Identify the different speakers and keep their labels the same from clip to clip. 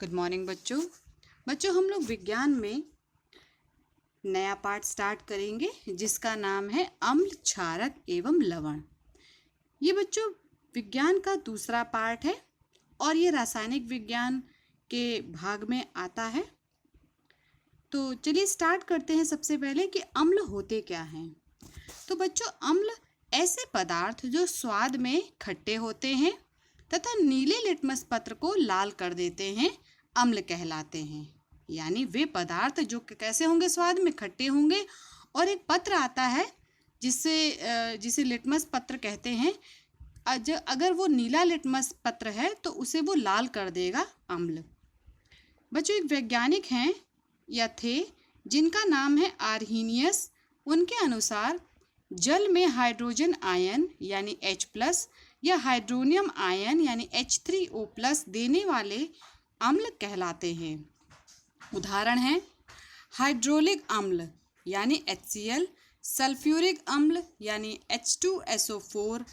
Speaker 1: Good morning बच्चों हम लोग विज्ञान में नया पाठ स्टार्ट करेंगे जिसका नाम है अम्ल, क्षारक एवं लवण। ये बच्चों विज्ञान का दूसरा पाठ है और ये रासायनिक विज्ञान के भाग में आता है। तो चलिए स्टार्ट करते हैं। सबसे पहले कि अम्ल होते क्या हैं। तो बच्चों अम्ल ऐसे पदार्थ जो स्वाद में खट्टे होते हैं तथा नीले लिटमस पत्र को लाल कर देते हैं अम्ल कहलाते हैं। यानी वे पदार्थ जो कैसे होंगे, स्वाद में खट्टे होंगे और एक पत्र आता है जिसे लिटमस पत्र कहते हैं। अगर वो नीला लिटमस पत्र है तो उसे वो लाल कर देगा अम्ल। बच्चों एक वैज्ञानिक हैं या थे जिनका नाम है आर्हीनियस। उनके अनुसार जल में हाइड्रोजन आयन यानी H+ या हाइड्रोनियम आयन यानी H3O+ देने वाले अम्ल कहलाते हैं। उदाहरण हैं हाइड्रोलिक अम्ल यानी HCl, सल्फ्यूरिक अम्ल यानी H2SO4,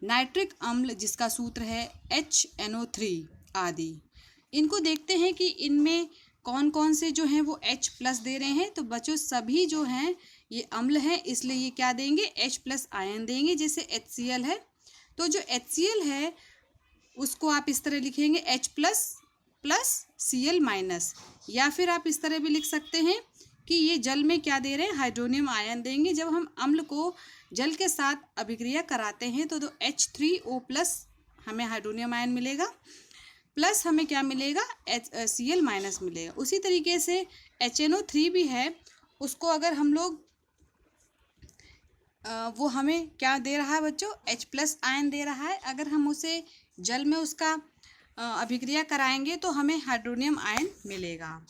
Speaker 1: नाइट्रिक अम्ल जिसका सूत्र है HNO3 आदि। इनको देखते हैं कि इनमें कौन कौन से जो हैं वो H+ दे रहे हैं। तो बच्चों सभी जो हैं ये अम्ल हैं, इसलिए ये क्या देंगे, H+ आयन देंगे। जैसे HCl है तो जो HCl है उसको आप इस तरह लिखेंगे H++Cl-, या फिर आप इस तरह भी लिख सकते हैं कि ये जल में क्या दे रहे हैं, हाइड्रोनियम आयन देंगे। जब हम अम्ल को जल के साथ अभिक्रिया कराते हैं तो H3O+ हमें हाइड्रोनियम आयन मिलेगा, प्लस हमें क्या मिलेगा, Cl- मिलेगा। उसी तरीके से HNO3 भी है, उसको अगर हम लोग वो हमें क्या दे रहा है बच्चों, H+ आयन दे रहा है। अगर हम उसे जल में उसका अभिक्रिया कराएंगे तो हमें हाइड्रोनियम आयन मिलेगा।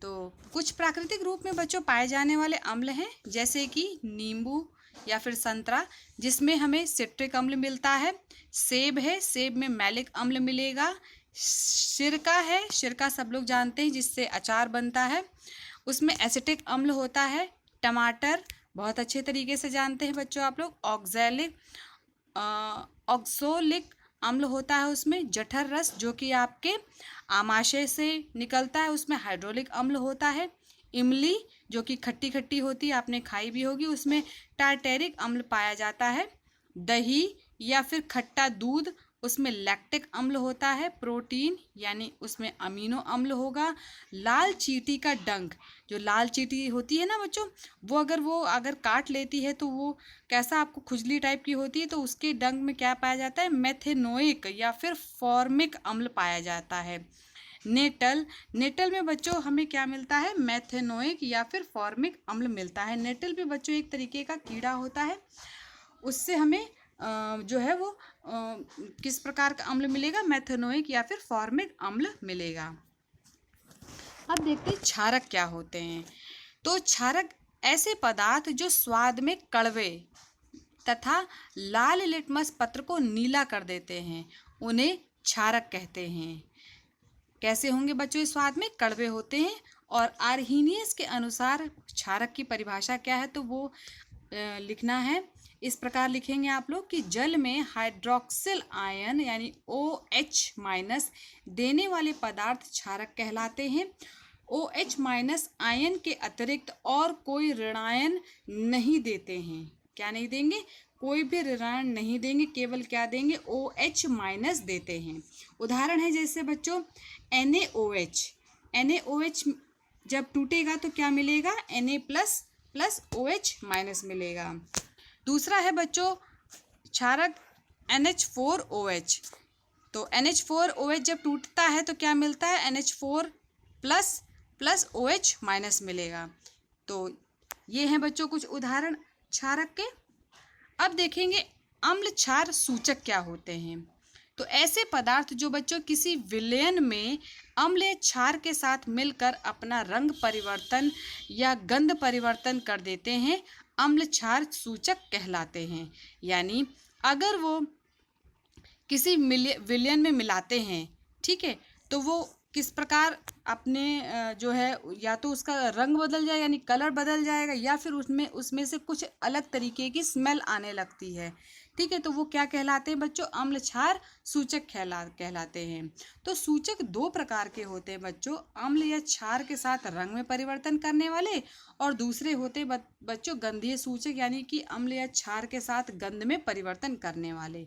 Speaker 1: तो कुछ प्राकृतिक रूप में बच्चों पाए जाने वाले अम्ल हैं जैसे कि नींबू या फिर संतरा जिसमें हमें सिट्रिक अम्ल मिलता है। सेब है, सेब में मैलिक अम्ल मिलेगा। सिरका है, सिरका सब लोग जानते हैं जिससे अचार बनता है, उसमें एसिटिक अम्ल होता है। टमाटर बहुत अच्छे तरीके से जानते हैं बच्चों आप लोग, ऑक्सोलिक अम्ल होता है। उसमें जठर रस जो कि आपके आमाशय से निकलता है उसमें हाइड्रोलिक अम्ल होता है। इमली जो कि खट्टी खट्टी होती है, आपने खाई भी होगी, उसमें टार्टेरिक अम्ल पाया जाता है। दही या फिर खट्टा दूध उसमें लैक्टिक अम्ल होता है। प्रोटीन यानी उसमें अमीनो अम्ल होगा। लाल चींटी का डंक, जो लाल चींटी होती है ना बच्चों, वो अगर काट लेती है तो वो कैसा आपको खुजली टाइप की होती है, तो उसके डंक में क्या पाया जाता है, मेथेनोइक या फिर फॉर्मिक अम्ल पाया जाता है। नेटल में बच्चों हमें क्या मिलता है, मेथेनोइक या फिर फॉर्मिक अम्ल मिलता है। नेटल भी बच्चों एक तरीके का कीड़ा होता है, उससे हमें जो है वो किस प्रकार का अम्ल मिलेगा, मेथेनोइक या फिर फॉर्मिक अम्ल मिलेगा। अब देखते हैं क्षारक क्या होते हैं। तो क्षारक ऐसे पदार्थ जो स्वाद में कड़वे तथा लाल लिटमस पत्र को नीला कर देते हैं, उन्हें क्षारक कहते हैं। कैसे होंगे बच्चों, इस स्वाद में कड़वे होते हैं। और आर्हीनियस के अनुसार क्षारक की परिभाषा क्या है, तो वो लिखना है, इस प्रकार लिखेंगे आप लोग कि जल में हाइड्रोक्सिल आयन यानी OH- देने वाले पदार्थ क्षारक कहलाते हैं। OH- आयन के अतिरिक्त और कोई ऋणायन नहीं देते हैं। क्या नहीं देंगे, कोई भी ऋणायन नहीं देंगे, केवल क्या देंगे, OH- देते हैं। उदाहरण है जैसे बच्चों NaOH जब टूटेगा तो क्या मिलेगा, Na+ OH- मिलेगा। दूसरा है बच्चों क्षारक NH4OH। तो NH4OH जब टूटता है तो क्या मिलता है, NH4+ OH- मिलेगा। तो ये हैं बच्चों कुछ उदाहरण क्षारक के। अब देखेंगे अम्ल क्षार सूचक क्या होते हैं। तो ऐसे पदार्थ जो बच्चों किसी विलयन में अम्ल या क्षार के साथ मिलकर अपना रंग परिवर्तन या गंध परिवर्तन कर देते हैं, अम्ल क्षार सूचक कहलाते हैं। यानी अगर वो किसी विलयन में मिलाते हैं, ठीक है, तो वो किस प्रकार अपने जो है या तो उसका रंग बदल जाए यानी कलर बदल जाएगा, या फिर उसमें से कुछ अलग तरीके की स्मेल आने लगती है। ठीक है, तो वो क्या कहलाते हैं बच्चों? अम्ल क्षार सूचक कहलाते हैं। तो सूचक दो प्रकार के होते हैं बच्चों, अम्ल या क्षार के साथ रंग में परिवर्तन करने वाले, और दूसरे होते बच्चों गंधीय सूचक, यानी कि अम्ल या क्षार के साथ गंध में परिवर्तन करने वाले।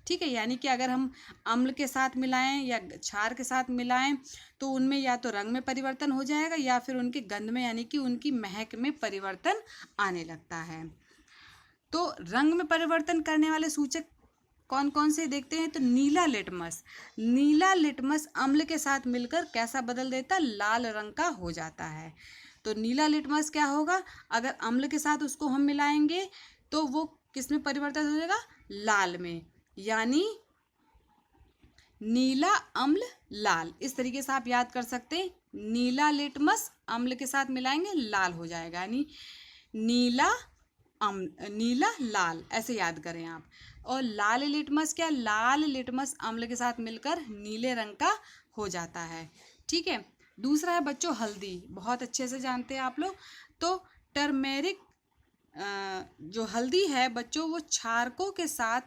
Speaker 1: ठीक है, यानी कि अगर हम अम्ल के साथ मिलाएं या क्षार के साथ मिलाएं तो उनमें या तो रंग में परिवर्तन हो जाएगा या फिर उनके गंध में यानी कि उनकी महक में परिवर्तन आने लगता है। तो रंग में परिवर्तन करने वाले सूचक कौन कौन से देखते हैं? तो नीला लिटमस अम्ल के साथ मिलकर कैसा बदल देता है? लाल रंग का हो जाता है। तो नीला लिटमस क्या होगा? अगर अम्ल के साथ उसको हम मिलाएंगे तो वो किस में परिवर्तित हो जाएगा? लाल में, यानी नीला अम्ल लाल। इस तरीके से आप याद कर सकते हैं, नीला लिटमस अम्ल के साथ मिलाएंगे लाल हो जाएगा, यानी नीला लाल, ऐसे याद करें आप। और लाल लिटमस क्या? लाल लिटमस अम्ल के साथ मिलकर नीले रंग का हो जाता है। ठीक है, दूसरा है बच्चों हल्दी, बहुत अच्छे से जानते हैं आप लोग। तो टर्मेरिक जो हल्दी है बच्चों, वो क्षारकों के साथ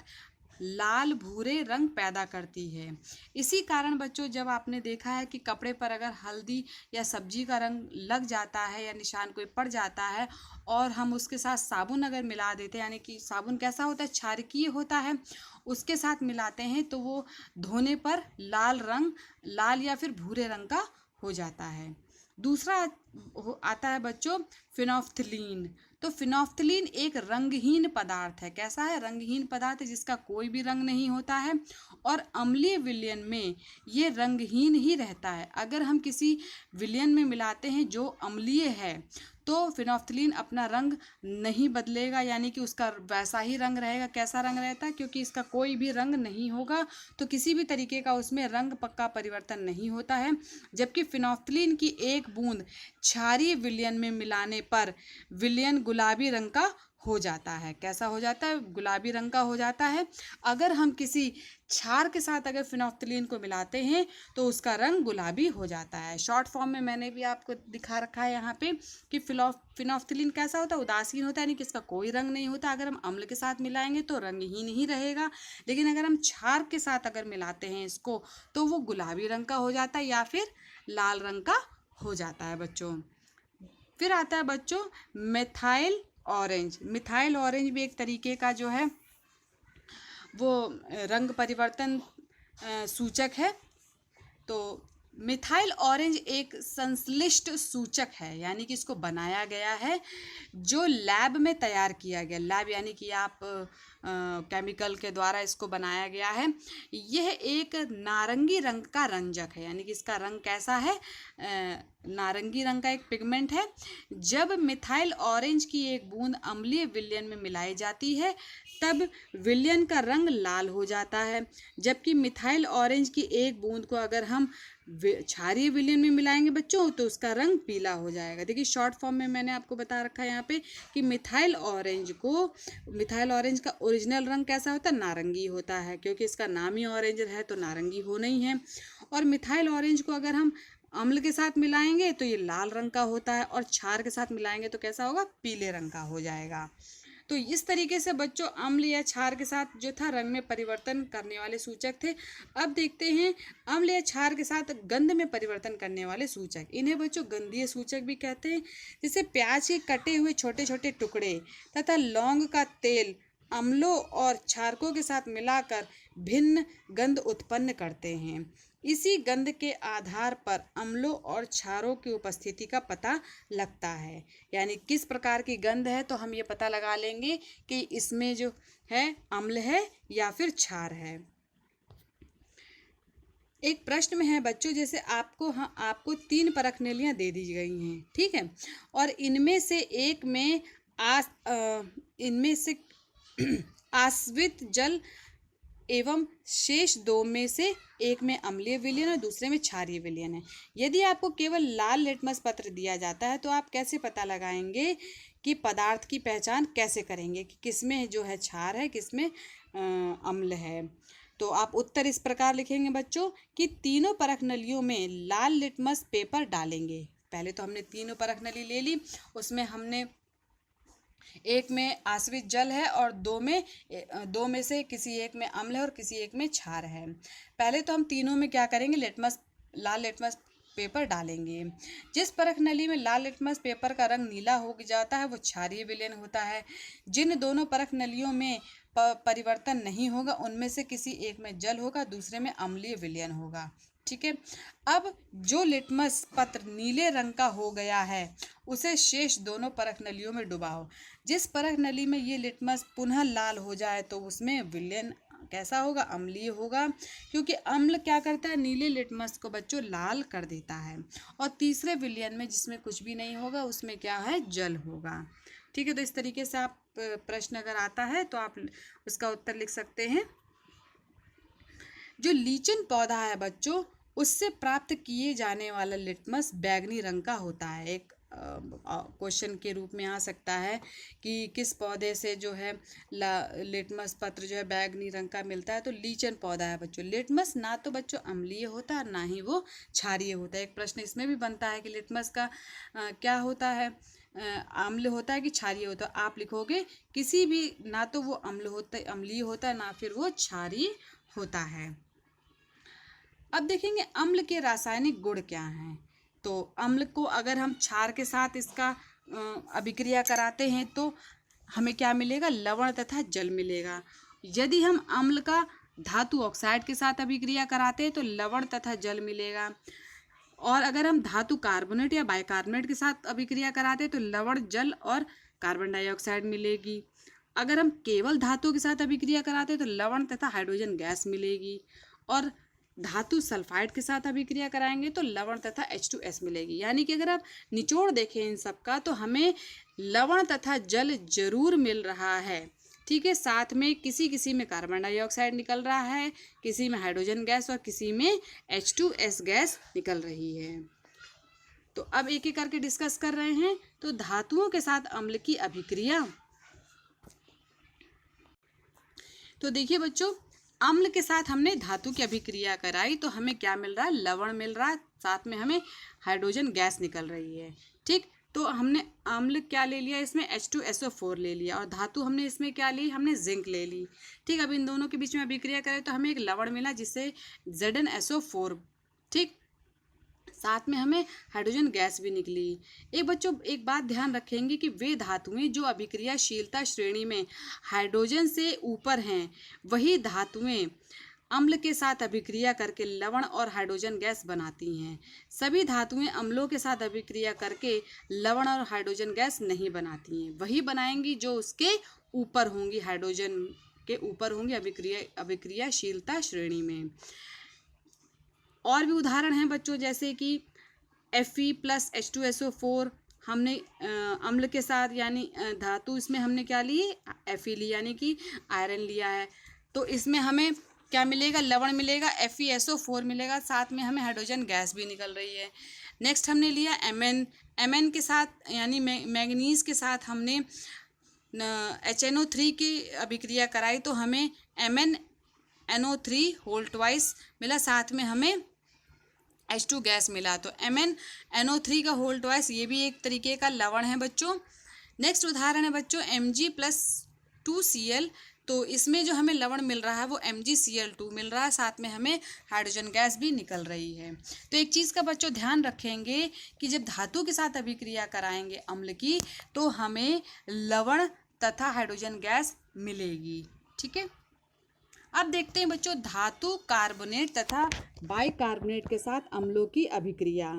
Speaker 1: लाल भूरे रंग पैदा करती है। इसी कारण बच्चों जब आपने देखा है कि कपड़े पर अगर हल्दी या सब्जी का रंग लग जाता है या निशान कोई पड़ जाता है और हम उसके साथ साबुन अगर मिला देते हैं, यानी कि साबुन कैसा होता है? क्षारकीय होता है, उसके साथ मिलाते हैं तो वो धोने पर लाल या फिर भूरे रंग का हो जाता है। दूसरा आता है बच्चों फिनोफ्थलीन। तो फिनोफ्थलीन एक रंगहीन पदार्थ है। कैसा है? रंगहीन पदार्थ है जिसका कोई भी रंग नहीं होता है और अम्लीय विलयन में ये रंगहीन ही रहता है। अगर हम किसी विलयन में मिलाते हैं जो अम्लीय है तो फिनोफ्थलीन अपना रंग नहीं बदलेगा, यानी कि उसका वैसा ही रंग रहेगा। कैसा रंग रहता है? क्योंकि इसका कोई भी रंग नहीं होगा तो किसी भी तरीके का उसमें रंग पक्का परिवर्तन नहीं होता है। जबकि फिनोफ्थलीन की एक बूंद क्षारीय विलयन में मिलाने पर विलयन गुलाबी रंग का हो जाता है। कैसा हो जाता है? गुलाबी रंग का हो जाता है। अगर हम किसी क्षार के साथ अगर फिनोफ्थलीन को मिलाते हैं तो उसका रंग गुलाबी हो जाता है। शॉर्ट फॉर्म में मैंने भी आपको दिखा रखा है यहाँ पे कि फिनोफ्थलीन कैसा होता है? उदासीन होता है, यानी कि इसका कोई रंग नहीं होता। अगर हम अम्ल के साथ मिलाएंगे तो रंगहीन ही रहेगा, लेकिन अगर हम क्षार के साथ अगर मिलाते हैं इसको तो वो गुलाबी रंग का हो जाता है या फिर लाल रंग का हो जाता है बच्चों। फिर आता है बच्चों मिथाइल ऑरेंज भी एक तरीके का जो है वो रंग परिवर्तन सूचक है। तो मिथाइल ऑरेंज एक संश्लिष्ट सूचक है, यानी कि इसको बनाया गया है जो लैब में तैयार किया गया। लैब यानी कि आप केमिकल के द्वारा इसको बनाया गया है। यह एक नारंगी रंग का रंजक है, यानी कि इसका रंग कैसा है? नारंगी रंग का एक पिगमेंट है। जब मिथाइल ऑरेंज की एक बूंद अम्लीय विलयन में मिलाई जाती है तब विलयन का रंग लाल हो जाता है, जबकि मिथाइल ऑरेंज की एक बूंद को अगर हम क्षारीय विलयन में मिलाएंगे बच्चों तो उसका रंग पीला हो जाएगा। देखिए शॉर्ट फॉर्म में मैंने आपको बता रखा है यहाँ पे कि मिथाइल ऑरेंज का ओरिजिनल रंग कैसा होता है? नारंगी होता है, क्योंकि इसका नाम ही ऑरेंज है तो नारंगी होना ही है। और मिथाइल ऑरेंज को अगर हम अम्ल के साथ मिलाएंगे तो ये लाल रंग का होता है और क्षार के साथ मिलाएंगे तो कैसा होगा? पीले रंग का हो जाएगा। तो इस तरीके से बच्चों अम्ल या क्षार के साथ जो था रंग में परिवर्तन करने वाले सूचक थे। अब देखते हैं अम्ल या क्षार के साथ गंध में परिवर्तन करने वाले सूचक। इन्हें बच्चों गंधीय सूचक भी कहते हैं। जैसे प्याज के कटे हुए छोटे छोटे टुकड़े तथा लौंग का तेल अम्लों और क्षारकों के साथ मिलाकर भिन्न गंध उत्पन्न करते हैं। इसी गंध के आधार पर अम्लों और क्षारों की उपस्थिति का पता लगता है। यानी किस प्रकार की गंध है तो हम ये पता लगा लेंगे कि इसमें जो है अम्ल है या फिर क्षार है। एक प्रश्न में है बच्चों, जैसे आपको 3 परखनलियाँ दे दी गई हैं, ठीक है, और इनमें से आश्रित जल एवं शेष 2 में से एक में अम्लीय विलयन और दूसरे में क्षारीय विलयन है। यदि आपको केवल लाल लिटमस पत्र दिया जाता है तो आप कैसे पता लगाएंगे कि पदार्थ की पहचान कैसे करेंगे कि किसमें जो है क्षार है, किसमें अम्ल है? तो आप उत्तर इस प्रकार लिखेंगे बच्चों कि तीनों परखनलियों में लाल लिटमस पेपर डालेंगे। पहले तो हमने तीनों परखनली ले ली, उसमें हमने एक में आश्रित जल है और दो में से किसी एक में अम्ल है और किसी एक में क्षार है। पहले तो हम तीनों में क्या करेंगे, लाल लिटमस पेपर डालेंगे। जिस परख नली में लाल लिटमस पेपर का रंग नीला हो जाता है वो क्षारीय विलयन होता है। जिन दोनों परख नलियों में परिवर्तन नहीं होगा उनमें से किसी एक में जल होगा, दूसरे में अम्लीय विलयन होगा। ठीक है। अब जो लिटमस पत्र नीले रंग का हो गया है उसे शेष दोनों परख नलियों में डुबाओ। जिस परख नली में ये लिटमस पुनः लाल हो जाए तो उसमें विलयन कैसा होगा, अम्लीय होगा, क्योंकि अम्ल क्या करता है, नीले लिटमस को बच्चों लाल कर देता है। और तीसरे विलयन में जिसमें कुछ भी नहीं होगा उसमें क्या है, जल होगा। ठीक है। तो इस तरीके से आप प्रश्न अगर आता है तो आप उसका उत्तर लिख सकते हैं। जो लीचन पौधा है बच्चों उससे प्राप्त किए जाने वाला लिटमस बैंगनी रंग का होता है। एक क्वेश्चन के रूप में आ सकता है कि किस पौधे से जो है लिटमस पत्र जो है बैंगनी रंग का मिलता है, तो लीचन पौधा है बच्चों। लिटमस ना तो बच्चों अम्लीय होता है ना ही वो क्षारीय होता है। एक प्रश्न इसमें भी बनता है कि लिटमस का क्या होता है, अम्ल होता है कि क्षारीय होता है। आप लिखोगे किसी भी, ना तो वो अम्लीय होता है ना फिर वो क्षारीय होता है। अब देखेंगे अम्ल के रासायनिक गुण क्या हैं। तो अम्ल को अगर हम क्षार के साथ इसका अभिक्रिया कराते हैं तो हमें क्या मिलेगा, लवण तथा जल मिलेगा। यदि हम अम्ल का धातु ऑक्साइड के साथ अभिक्रिया कराते हैं तो लवण तथा जल मिलेगा। और अगर हम धातु कार्बोनेट या बाइकार्बोनेट के साथ अभिक्रिया कराते हैं तो लवण, जल और कार्बन डाइऑक्साइड मिलेगी। अगर हम केवल धातु के साथ अभिक्रिया कराते हैं तो लवण तथा हाइड्रोजन गैस मिलेगी। और धातु सल्फाइड के साथ अभिक्रिया कराएंगे तो लवण तथा H2S मिलेगी। यानी कि अगर आप निचोड़ देखें इन सब का तो हमें लवण तथा जल जरूर मिल रहा है। ठीक है। साथ में किसी किसी में कार्बन डाइऑक्साइड निकल रहा है, किसी में हाइड्रोजन गैस और किसी में H2S गैस निकल रही है। तो अब एक एक करके डिस्कस कर रहे हैं। तो धातुओं के साथ अम्ल की अभिक्रिया, तो देखिए बच्चों, अम्ल के साथ हमने धातु की अभिक्रिया कराई तो हमें क्या मिल रहा है, लवण मिल रहा है, साथ में हमें हाइड्रोजन गैस निकल रही है। ठीक। तो हमने अम्ल क्या ले लिया, इसमें H2SO4 ले लिया और धातु हमने इसमें क्या ली, हमने जिंक ले ली। ठीक। अब इन दोनों के बीच में अभिक्रिया करें तो हमें एक लवण मिला जिससे ZnSO4। ठीक। साथ में हमें हाइड्रोजन गैस भी निकली। एक बच्चों एक बात ध्यान रखेंगे कि वे धातुएं जो अभिक्रियाशीलता श्रेणी में हाइड्रोजन से ऊपर हैं वही धातुएं अम्ल के साथ अभिक्रिया करके लवण और हाइड्रोजन गैस बनाती हैं। सभी धातुएं अम्लों के साथ अभिक्रिया करके लवण और हाइड्रोजन गैस नहीं बनाती हैं, वही बनाएंगी जो उसके ऊपर होंगी, हाइड्रोजन के ऊपर होंगी अभिक्रियाशीलता श्रेणी में। और भी उदाहरण हैं बच्चों, जैसे कि Fe+H2SO4 हमने अम्ल के साथ यानी धातु इसमें हमने क्या ली, Fe ली यानी कि आयरन लिया है। तो इसमें हमें क्या मिलेगा, लवण मिलेगा, FeSO4 मिलेगा, साथ में हमें हाइड्रोजन गैस भी निकल रही है। नेक्स्ट हमने लिया Mn के साथ यानी मैंगनीज के साथ हमने HNO3 की अभिक्रिया कराई तो हमें MnNO3 होल ट्वाइस मिला, साथ में हमें H2 गैस मिला। तो MnNO3 का होल ट्वाइस ये भी एक तरीके का लवण है बच्चों। नेक्स्ट उदाहरण है बच्चों Mg+2Cl। तो इसमें जो हमें लवण मिल रहा है वो MgCl2 मिल रहा है, साथ में हमें हाइड्रोजन गैस भी निकल रही है। तो एक चीज़ का बच्चों ध्यान रखेंगे कि जब धातु के साथ अभिक्रिया कराएंगे अम्ल की तो हमें लवण तथा हाइड्रोजन गैस मिलेगी। ठीक है। अब देखते हैं बच्चों धातु कार्बोनेट तथा बाइकार्बोनेट के साथ अम्लों की अभिक्रिया।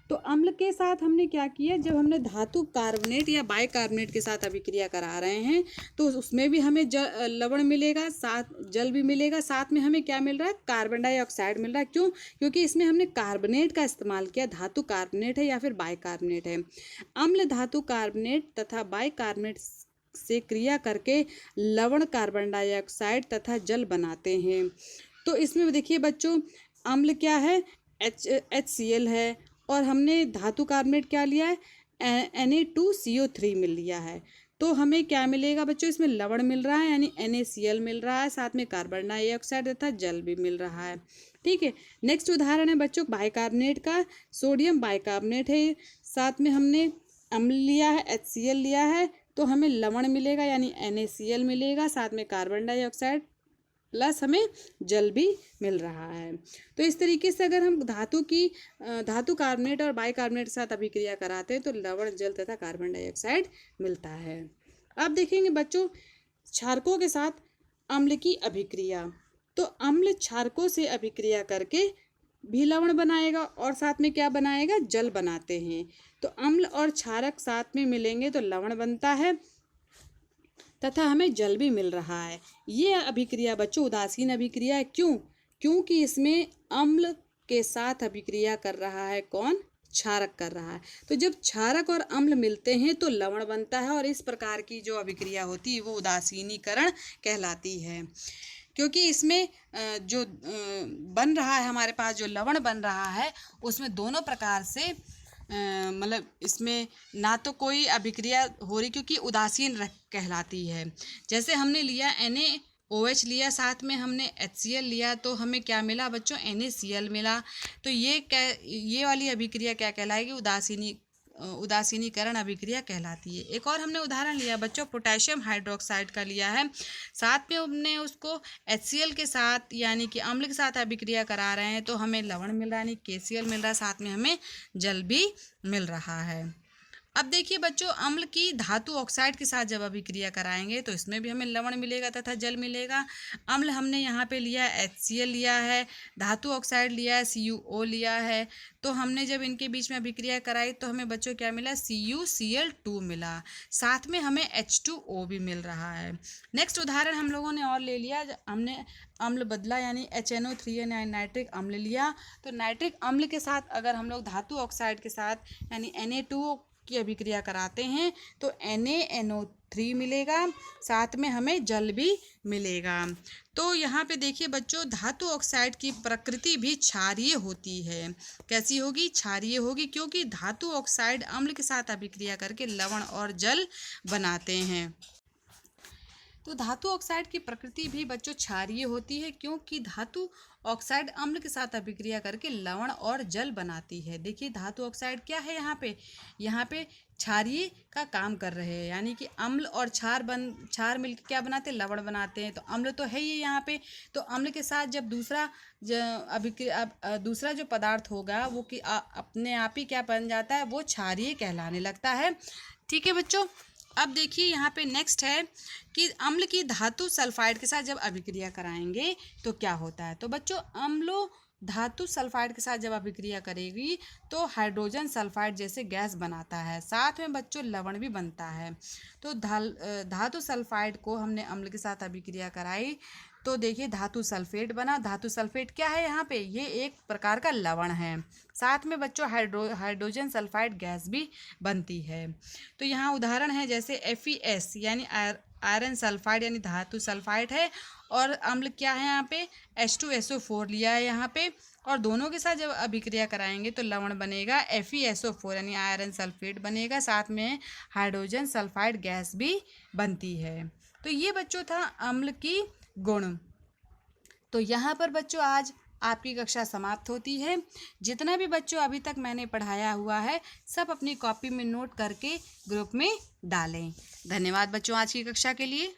Speaker 1: तो अम्ल के साथ हमने क्या किया, जब हमने धातु कार्बोनेट या बाइकार्बोनेट के साथ अभिक्रिया करा रहे हैं तो उसमें भी हमें लवण मिलेगा, साथ जल भी मिलेगा, साथ में हमें क्या मिल रहा है, कार्बन डाइऑक्साइड मिल रहा है। क्यों, क्योंकि इसमें हमने कार्बोनेट का इस्तेमाल किया, धातु कार्बोनेट है या फिर बाइकार्बोनेट है। अम्ल धातु कार्बोनेट तथा बाइकार्बोनेट से क्रिया करके लवण, कार्बन डाइऑक्साइड तथा जल बनाते हैं। तो इसमें देखिए बच्चों अम्ल क्या है, HCl है और हमने धातु कार्बोनेट क्या लिया है, Na2CO3 मिल लिया है। तो हमें क्या मिलेगा बच्चों, इसमें लवण मिल रहा है यानी NaCl मिल रहा है, साथ में कार्बन डाइऑक्साइड तथा जल भी मिल रहा है। ठीक है। नेक्स्ट उदाहरण है बच्चों बाइकार्बोनेट का, सोडियम बाइकार्बोनेट है, साथ में हमने अम्ल लिया है, HCl लिया है, तो हमें लवण मिलेगा यानी NaCl मिलेगा, साथ में कार्बन डाइऑक्साइड प्लस हमें जल भी मिल रहा है। तो इस तरीके से अगर हम धातु कार्बोनेट और बाइकार्बोनेट के साथ अभिक्रिया कराते हैं तो लवण, जल तथा कार्बन डाइऑक्साइड मिलता है। अब देखेंगे बच्चों क्षारकों के साथ अम्ल की अभिक्रिया। तो अम्ल क्षारकों से अभिक्रिया करके भी लवण बनाएगा और साथ में क्या बनाएगा, जल बनाते हैं। तो अम्ल और क्षारक साथ में मिलेंगे तो लवण बनता है तथा हमें जल भी मिल रहा है। ये अभिक्रिया बच्चों उदासीन अभिक्रिया है। क्यों? क्योंकि इसमें अम्ल के साथ अभिक्रिया कर रहा है कौन? क्षारक कर रहा है। तो जब क्षारक और अम्ल मिलते हैं तो लवण बनता है और इस प्रकार की जो अभिक्रिया होती है वो उदासीनीकरण कहलाती है। क्योंकि इसमें जो बन रहा है हमारे पास जो लवण बन रहा है उसमें दोनों प्रकार से मतलब इसमें ना तो कोई अभिक्रिया हो रही क्योंकि उदासीन कहलाती है। जैसे हमने लिया NaOH लिया, साथ में हमने HCl लिया, तो हमें क्या मिला बच्चों? NaCl मिला। तो ये वाली अभिक्रिया क्या कहलाएगी? उदासीनीकरण अभिक्रिया कहलाती है। एक और हमने उदाहरण लिया बच्चों पोटेशियम हाइड्रोक्साइड का लिया है, साथ में हमने उसको HCl के साथ यानी कि अम्ल के साथ अभिक्रिया करा रहे हैं तो हमें लवण मिल रहा है यानी KCl मिल रहा है, साथ में हमें जल भी मिल रहा है। अब देखिए बच्चों अम्ल की धातु ऑक्साइड के साथ जब अभिक्रिया कराएंगे तो इसमें भी हमें लवण मिलेगा तथा जल मिलेगा। अम्ल हमने यहाँ पे लिया HCl लिया है, धातु ऑक्साइड लिया है CuO लिया है। तो हमने जब इनके बीच में अभिक्रिया कराई तो हमें बच्चों क्या मिला? CuCl2 मिला, साथ में हमें H2O भी मिल रहा है। नेक्स्ट उदाहरण हम लोगों ने और ले लिया, हमने अम्ल बदला यानी HNO3 यानी नाइट्रिक अम्ल लिया। तो नाइट्रिक अम्ल के साथ अगर हम लोग धातु ऑक्साइड के साथ यानी Na2O की अभिक्रिया कराते हैं तो NaNO3 मिलेगा, साथ में हमें जल भी मिलेगा। तो यहाँ पे देखिए बच्चों धातु ऑक्साइड की प्रकृति भी क्षारीय होती है। कैसी होगी? क्षारीय होगी, क्योंकि धातु ऑक्साइड अम्ल के साथ अभिक्रिया करके लवण और जल बनाते हैं। तो धातु ऑक्साइड की प्रकृति भी बच्चों क्षारीय होती है, क्योंकि धातु ऑक्साइड अम्ल के साथ अभिक्रिया करके लवण और जल बनाती है। देखिए धातु ऑक्साइड क्या है, यहाँ पे क्षारीय का काम कर रहे हैं, यानी कि अम्ल और क्षार मिलकर क्या बनाते हैं? लवण बनाते हैं। तो अम्ल तो है ही यहाँ पे, तो अम्ल के साथ जब दूसरा जो पदार्थ होगा वो कि अपने आप ही क्या बन जाता है? वो क्षारीय कहलाने लगता है। ठीक है बच्चों, अब देखिए यहाँ पे नेक्स्ट है कि अम्ल की धातु सल्फाइड के साथ जब अभिक्रिया कराएंगे तो क्या होता है। तो बच्चों अम्लों धातु सल्फाइड के साथ जब अभिक्रिया करेगी तो हाइड्रोजन सल्फाइड जैसे गैस बनाता है, साथ में बच्चों लवण भी बनता है। तो धातु सल्फाइड को हमने अम्ल के साथ अभिक्रिया कराई तो देखिए धातु सल्फेट बना। धातु सल्फेट क्या है यहाँ पे? ये एक प्रकार का लवण है, साथ में बच्चों हाइड्रोजन सल्फाइड गैस भी बनती है। तो यहाँ उदाहरण है जैसे FeS यानी आयरन सल्फाइड यानी धातु सल्फाइड है, और अम्ल क्या है यहाँ पे? H2SO4 लिया है यहाँ पे, और दोनों के साथ जब अभिक्रिया कराएंगे तो लवण बनेगा FeSO4 यानी आयरन सल्फेट बनेगा, साथ में हाइड्रोजन सल्फाइड गैस भी बनती है। तो ये बच्चों था अम्ल की गुण। तो यहाँ पर बच्चों आज आपकी कक्षा समाप्त होती है। जितना भी बच्चों अभी तक मैंने पढ़ाया हुआ है सब अपनी कॉपी में नोट करके ग्रुप में डालें। धन्यवाद बच्चों आज की कक्षा के लिए।